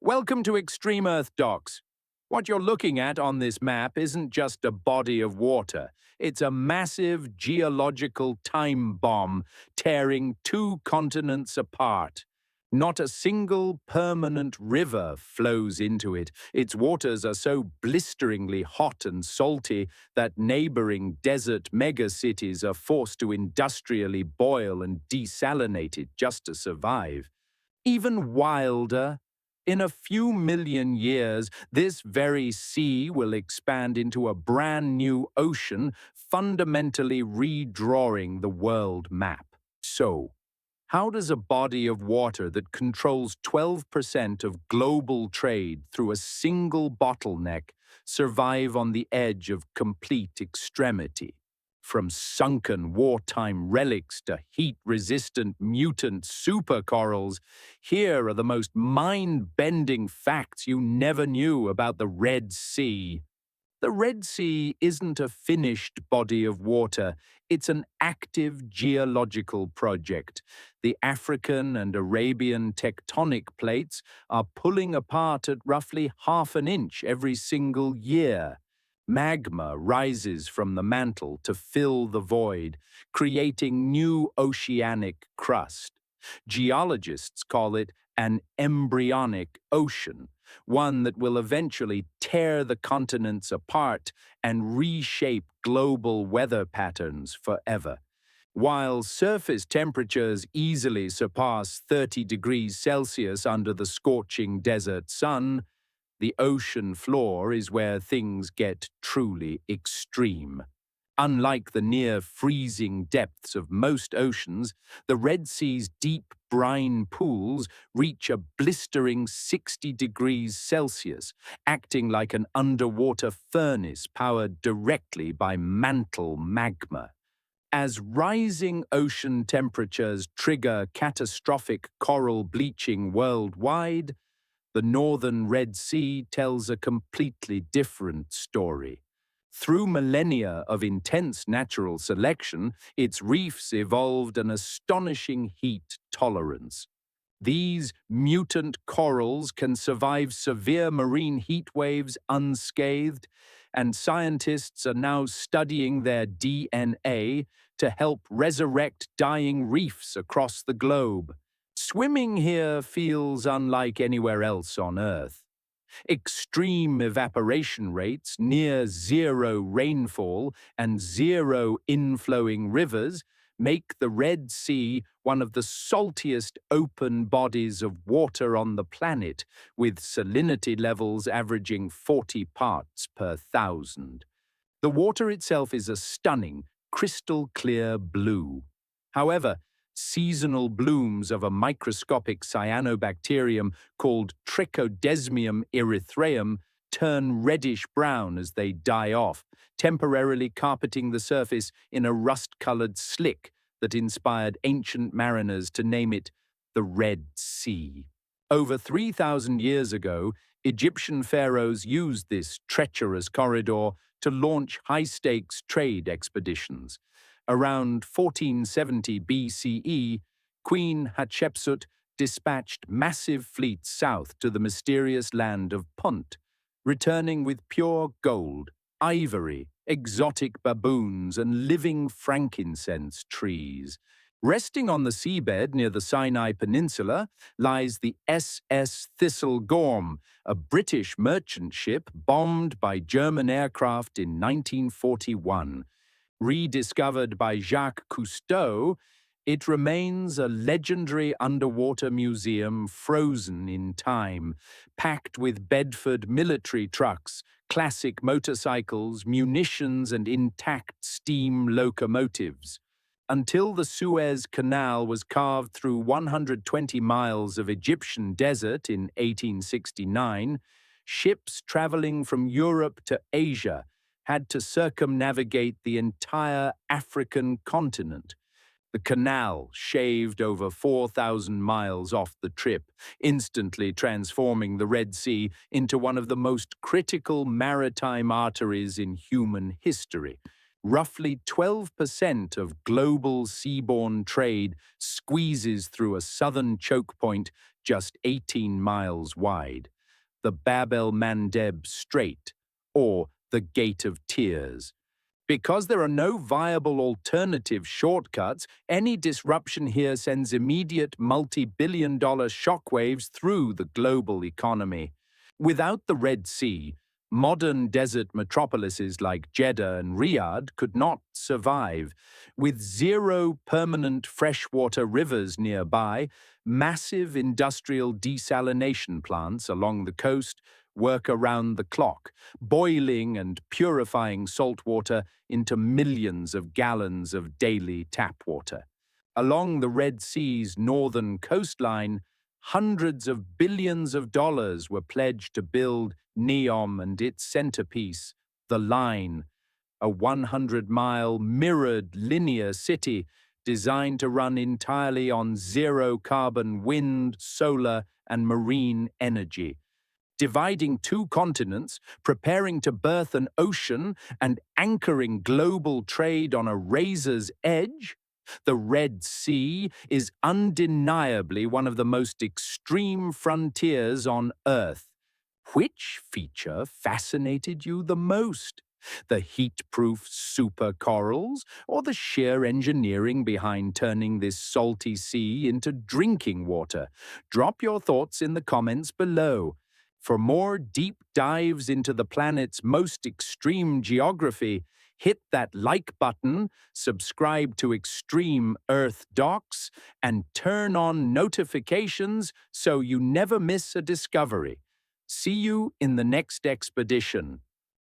Welcome to Extreme Earth Docs. What you're looking at on this map isn't just a body of water. It's a massive geological time bomb tearing two continents apart. Not a single permanent river flows into it. Its waters are so blisteringly hot and salty that neighboring desert megacities are forced to industrially boil and desalinate it just to survive. Even wilder, in a few million years, this very sea will expand into a brand new ocean, fundamentally redrawing the world map. So, how does a body of water that controls 12% of global trade through a single bottleneck survive on the edge of complete extremity? From sunken wartime relics to heat-resistant mutant supercorals, here are the most mind-bending facts you never knew about the Red Sea. The Red Sea isn't a finished body of water, it's an active geological project. The African and Arabian tectonic plates are pulling apart at roughly half an inch every single year. Magma rises from the mantle to fill the void, creating new oceanic crust. Geologists call it an embryonic ocean, one that will eventually tear the continents apart and reshape global weather patterns forever. While surface temperatures easily surpass 30 degrees Celsius under the scorching desert sun, the ocean floor is where things get truly extreme. Unlike the near-freezing depths of most oceans, the Red Sea's deep brine pools reach a blistering 60 degrees Celsius, acting like an underwater furnace powered directly by mantle magma. As rising ocean temperatures trigger catastrophic coral bleaching worldwide, the northern Red Sea tells a completely different story. Through millennia of intense natural selection, its reefs evolved an astonishing heat tolerance. These mutant corals can survive severe marine heat waves unscathed, and scientists are now studying their DNA to help resurrect dying reefs across the globe. Swimming here feels unlike anywhere else on Earth. Extreme evaporation rates, near zero rainfall, and zero inflowing rivers make the Red Sea one of the saltiest open bodies of water on the planet, with salinity levels averaging 40 parts per thousand. The water itself is a stunning, crystal-clear blue. However, seasonal blooms of a microscopic cyanobacterium called Trichodesmium erythraeum turn reddish-brown as they die off, temporarily carpeting the surface in a rust-colored slick that inspired ancient mariners to name it the Red Sea. Over 3,000 years ago, Egyptian pharaohs used this treacherous corridor to launch high-stakes trade expeditions. Around 1470 BCE, Queen Hatshepsut dispatched massive fleets south to the mysterious land of Punt, returning with pure gold, ivory, exotic baboons, and living frankincense trees. Resting on the seabed near the Sinai Peninsula lies the SS Thistlegorm, a British merchant ship bombed by German aircraft in 1941. Rediscovered by Jacques Cousteau, it remains a legendary underwater museum frozen in time, packed with Bedford military trucks, classic motorcycles, munitions, and intact steam locomotives. Until the Suez Canal was carved through 120 miles of Egyptian desert in 1869, ships traveling from Europe to Asia had to circumnavigate the entire African continent. The canal shaved over 4,000 miles off the trip, instantly transforming the Red Sea into one of the most critical maritime arteries in human history. Roughly 12% of global seaborne trade squeezes through a southern choke point just 18 miles wide, the Bab-el-Mandeb Strait, or the Gate of Tears. Because there are no viable alternative shortcuts, any disruption here sends immediate multi-billion-dollar shockwaves through the global economy. Without the Red Sea, modern desert metropolises like Jeddah and Riyadh could not survive. With zero permanent freshwater rivers nearby, massive industrial desalination plants along the coast work around the clock, boiling and purifying salt water into millions of gallons of daily tap water. Along the Red Sea's northern coastline, hundreds of billions of dollars were pledged to build NEOM and its centerpiece, the Line, a 100-mile mirrored linear city designed to run entirely on zero-carbon wind, solar, and marine energy. Dividing two continents, preparing to birth an ocean, and anchoring global trade on a razor's edge, the Red Sea is undeniably one of the most extreme frontiers on Earth. Which feature fascinated you the most? The heat-proof supercorals, or the sheer engineering behind turning this salty sea into drinking water? Drop your thoughts in the comments below. For more deep dives into the planet's most extreme geography, hit that like button, subscribe to Extreme Earth Docs, and turn on notifications so you never miss a discovery. See you in the next expedition.